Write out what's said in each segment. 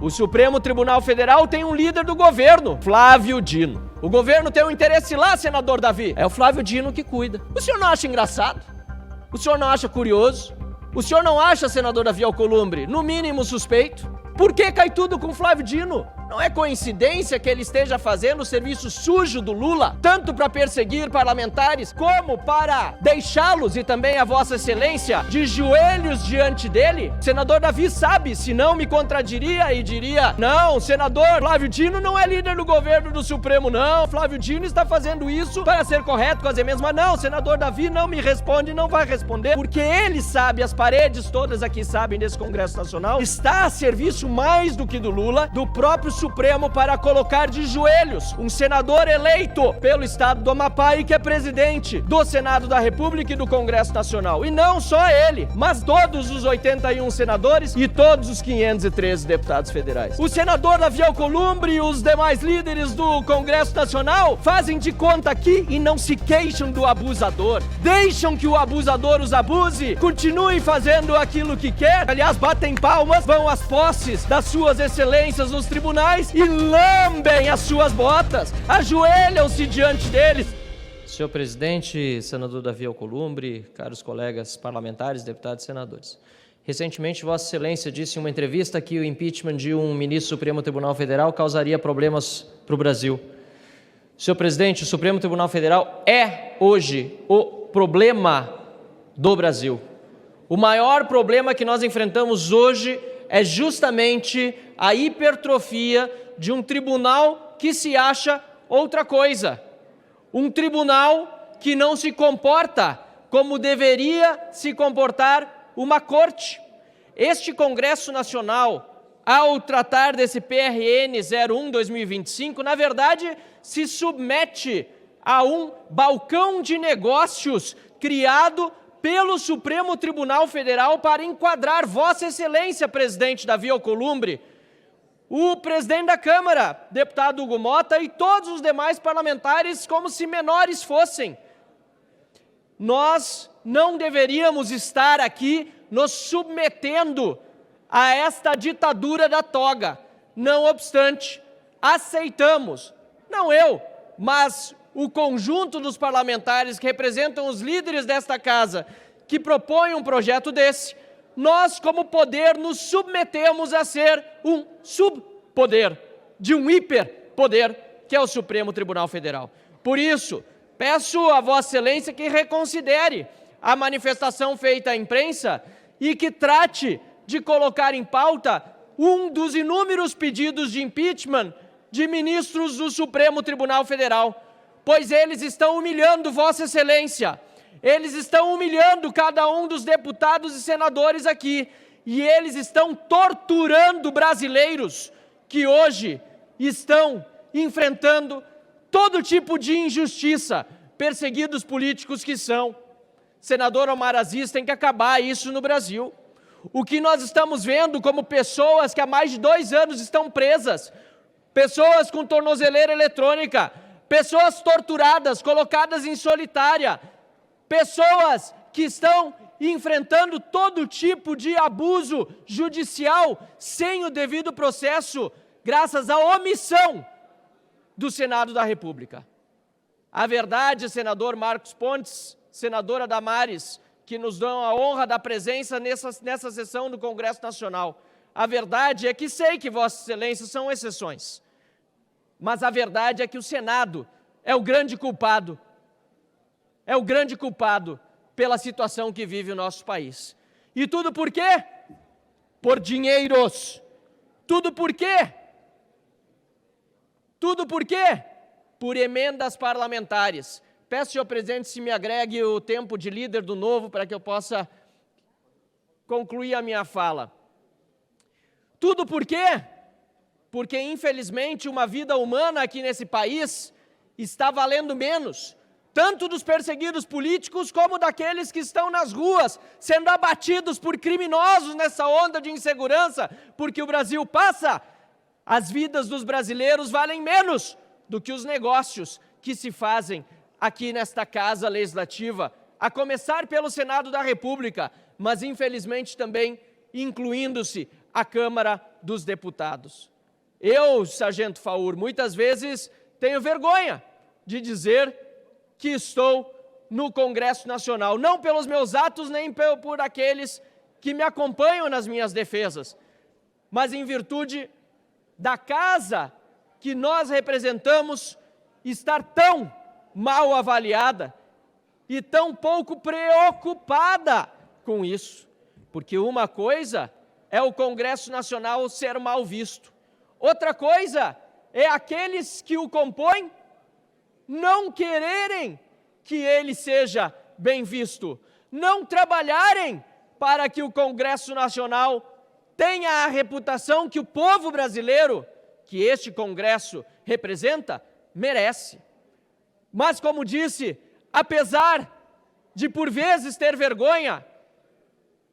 O Supremo Tribunal Federal tem um líder do governo, Flávio Dino. O governo tem um interesse lá, senador Davi. É o Flávio Dino que cuida. O senhor não acha engraçado? O senhor não acha curioso? O senhor não acha, senador Davi Alcolumbre, no mínimo suspeito? Por que cai tudo com Flávio Dino? Não é coincidência que ele esteja fazendo o serviço sujo do Lula, tanto para perseguir parlamentares, como para deixá-los, e também a Vossa Excelência, de joelhos diante dele? O senador Davi sabe, se não me contradiria e diria: não, senador Flávio Dino não é líder do governo do Supremo, não. Flávio Dino está fazendo isso para ser correto com as emendas. Mas não, senador Davi não me responde, não vai responder, porque ele sabe, as paredes todas aqui sabem desse Congresso Nacional, está a serviço mais do que do Lula, do próprio Supremo, para colocar de joelhos um senador eleito pelo estado do Amapá e que é presidente do Senado da República e do Congresso Nacional. E não só ele, mas todos os 81 senadores e todos os 513 deputados federais. O senador Davi Alcolumbre e os demais líderes do Congresso Nacional fazem de conta aqui e não se queixam do abusador. Deixam que o abusador os abuse, continuem fazendo aquilo que quer. Aliás, batem palmas, vão às posses das suas excelências nos tribunais e lambem as suas botas, ajoelham-se diante deles. Senhor presidente, senador Davi Alcolumbre, caros colegas parlamentares, deputados e senadores. Recentemente, Vossa Excelência disse em uma entrevista que o impeachment de um ministro do Supremo Tribunal Federal causaria problemas para o Brasil. Senhor presidente, o Supremo Tribunal Federal é hoje o problema do Brasil. O maior problema que nós enfrentamos hoje é justamente a hipertrofia de um tribunal que se acha outra coisa. Um tribunal que não se comporta como deveria se comportar uma corte. Este Congresso Nacional, ao tratar desse PRN 01/2025, na verdade, se submete a um balcão de negócios criado pelo Supremo Tribunal Federal para enquadrar Vossa Excelência, presidente Davi Alcolumbre, o presidente da Câmara, deputado Hugo Motta, e todos os demais parlamentares como se menores fossem. Nós não deveríamos estar aqui nos submetendo a esta ditadura da toga. Não obstante, aceitamos, não eu, mas o conjunto dos parlamentares que representam os líderes desta casa, que propõem um projeto desse, nós, como poder, nos submetemos a ser um subpoder de um hiperpoder, que é o Supremo Tribunal Federal. Por isso, peço a Vossa Excelência que reconsidere a manifestação feita à imprensa e que trate de colocar em pauta um dos inúmeros pedidos de impeachment de ministros do Supremo Tribunal Federal, pois eles estão humilhando Vossa Excelência, eles estão humilhando cada um dos deputados e senadores aqui, e eles estão torturando brasileiros que hoje estão enfrentando todo tipo de injustiça, perseguidos políticos que são. Senador Omar Aziz, tem que acabar isso no Brasil. O que nós estamos vendo como pessoas que há mais de 2 anos estão presas, pessoas com tornozeleira eletrônica, pessoas torturadas, colocadas em solitária, pessoas que estão enfrentando todo tipo de abuso judicial sem o devido processo, graças à omissão do Senado da República. A verdade, senador Marcos Pontes, senadora Damares, que nos dão a honra da presença nessa sessão do Congresso Nacional, a verdade é que sei que Vossa Excelência são exceções, mas a verdade é que o Senado é o grande culpado, pela situação que vive o nosso país. E tudo por quê? Por dinheiros. Tudo por quê? Tudo por quê? Por emendas parlamentares. Peço, senhor presidente, se me agregue o tempo de líder do Novo para que eu possa concluir a minha fala. Tudo por quê? Porque, infelizmente, uma vida humana aqui nesse país está valendo menos, tanto dos perseguidos políticos como daqueles que estão nas ruas, sendo abatidos por criminosos nessa onda de insegurança, porque o Brasil passa. As vidas dos brasileiros valem menos do que os negócios que se fazem aqui nesta Casa Legislativa, a começar pelo Senado da República, mas infelizmente também incluindo-se a Câmara dos Deputados. Eu, Sargento Faur, muitas vezes tenho vergonha de dizer que estou no Congresso Nacional, não pelos meus atos, nem por aqueles que me acompanham nas minhas defesas, mas em virtude da casa que nós representamos estar tão mal avaliada e tão pouco preocupada com isso. Porque uma coisa é o Congresso Nacional ser mal visto, outra coisa é aqueles que o compõem não quererem que ele seja bem visto, não trabalharem para que o Congresso Nacional tenha a reputação que o povo brasileiro, que este Congresso representa, merece. Mas, como disse, apesar de por vezes ter vergonha,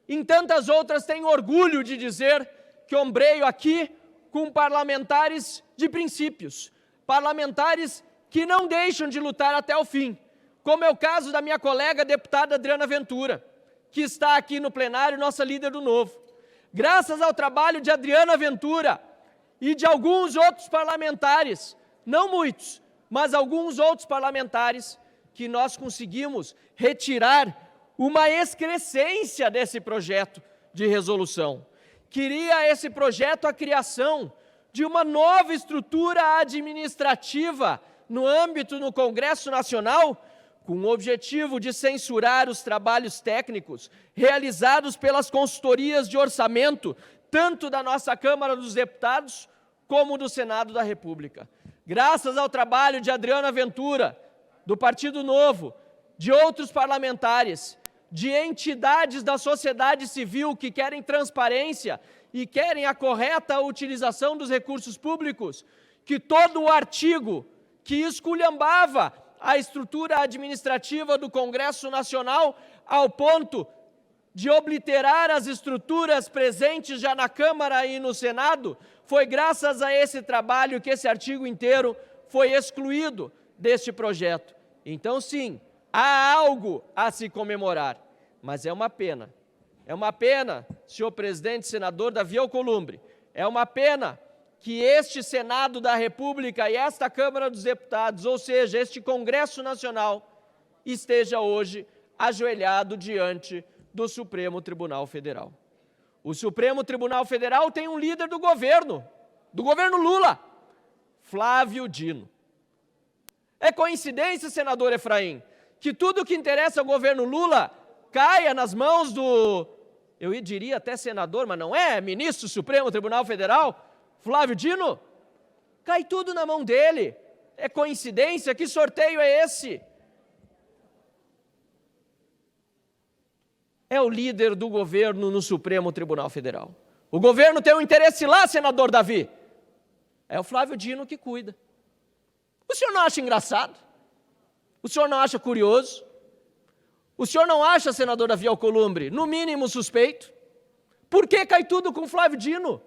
em tantas outras tenho orgulho de dizer que ombreio aqui com parlamentares de princípios, parlamentares que não deixam de lutar até o fim, como é o caso da minha colega deputada Adriana Ventura, que está aqui no plenário, nossa líder do Novo. Graças ao trabalho de Adriana Ventura e de alguns outros parlamentares, não muitos, mas alguns outros parlamentares, que nós conseguimos retirar uma excrescência desse projeto de resolução. Queria esse projeto a criação de uma nova estrutura administrativa no âmbito do Congresso Nacional, com o objetivo de censurar os trabalhos técnicos realizados pelas consultorias de orçamento, tanto da nossa Câmara dos Deputados, como do Senado da República. Graças ao trabalho de Adriana Ventura, do Partido Novo, de outros parlamentares, de entidades da sociedade civil que querem transparência e querem a correta utilização dos recursos públicos, que todo o artigo que esculhambava a estrutura administrativa do Congresso Nacional ao ponto de obliterar as estruturas presentes já na Câmara e no Senado, foi graças a esse trabalho que esse artigo inteiro foi excluído deste projeto. Então, sim, há algo a se comemorar, mas é uma pena. É uma pena, senhor presidente, senador Davi Alcolumbre, é uma pena que este Senado da República e esta Câmara dos Deputados, ou seja, este Congresso Nacional, esteja hoje ajoelhado diante do Supremo Tribunal Federal. O Supremo Tribunal Federal tem um líder do governo Lula, Flávio Dino. É coincidência, senador Efraim, que tudo que interessa ao governo Lula caia nas mãos do, eu diria até senador, mas não é, ministro do Supremo Tribunal Federal, Flávio Dino? Cai tudo na mão dele. É coincidência? Que sorteio é esse? É o líder do governo no Supremo Tribunal Federal. O governo tem um interesse lá, senador Davi. É o Flávio Dino que cuida. O senhor não acha engraçado? O senhor não acha curioso? O senhor não acha, senador Davi Alcolumbre, no mínimo suspeito? Por que cai tudo com o Flávio Dino?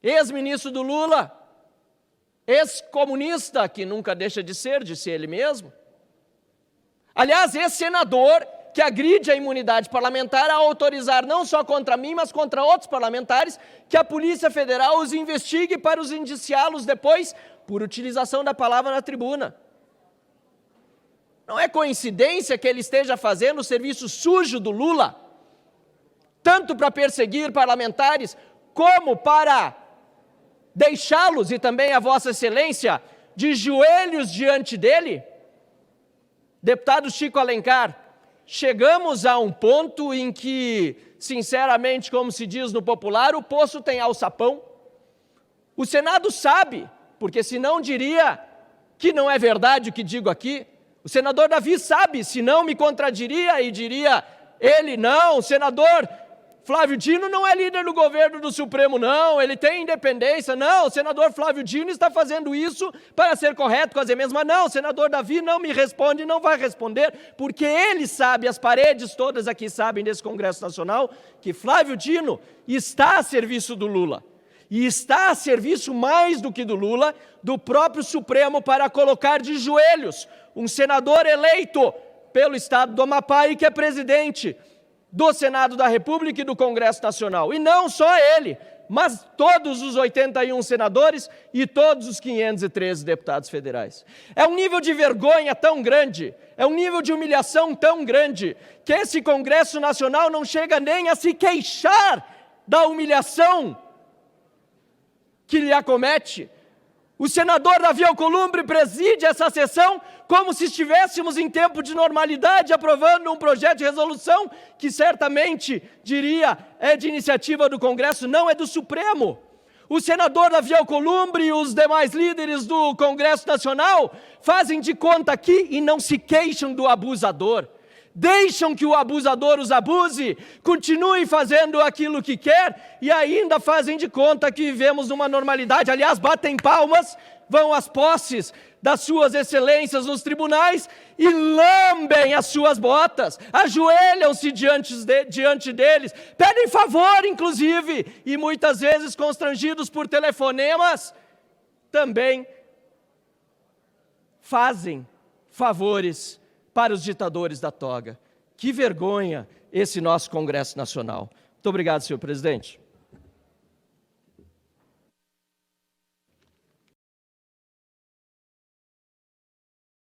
Ex-ministro do Lula, ex-comunista, que nunca deixa de ser, disse ele mesmo. Aliás, ex-senador que agride a imunidade parlamentar ao autorizar não só contra mim, mas contra outros parlamentares, que a Polícia Federal os investigue para os indiciá-los depois por utilização da palavra na tribuna. Não é coincidência que ele esteja fazendo o serviço sujo do Lula, tanto para perseguir parlamentares, como para deixá-los, e também a Vossa Excelência, de joelhos diante dele? Deputado Chico Alencar, chegamos a um ponto em que, sinceramente, como se diz no popular, o poço tem alçapão. O Senado sabe, porque senão diria que não é verdade o que digo aqui. O senador Davi sabe, senão me contradiria e diria, ele não, o senador Flávio Dino não é líder do governo do Supremo, não, ele tem independência, não, o senador Flávio Dino está fazendo isso para ser correto com as emendas, mas não, o senador Davi não me responde, não vai responder, porque ele sabe, as paredes todas aqui sabem desse Congresso Nacional, que Flávio Dino está a serviço do Lula, e está a serviço mais do que do Lula, do próprio Supremo para colocar de joelhos um senador eleito pelo estado do Amapá e que é presidente do Senado da República e do Congresso Nacional. E não só ele, mas todos os 81 senadores e todos os 513 deputados federais. É um nível de vergonha tão grande, é um nível de humilhação tão grande, que esse Congresso Nacional não chega nem a se queixar da humilhação que lhe acomete. O senador Davi Alcolumbre preside essa sessão como se estivéssemos em tempo de normalidade, aprovando um projeto de resolução que certamente, diria, é de iniciativa do Congresso, não é do Supremo. O senador Davi Alcolumbre e os demais líderes do Congresso Nacional fazem de conta aqui e não se queixam do abusador. Deixam que o abusador os abuse, continue fazendo aquilo que quer e ainda fazem de conta que vivemos numa normalidade. Aliás, batem palmas, vão às posses das suas excelências nos tribunais e lambem as suas botas, ajoelham-se diante deles, pedem favor, inclusive, e muitas vezes constrangidos por telefonemas, também fazem favores para os ditadores da toga. Que vergonha esse nosso Congresso Nacional. Muito obrigado, senhor presidente.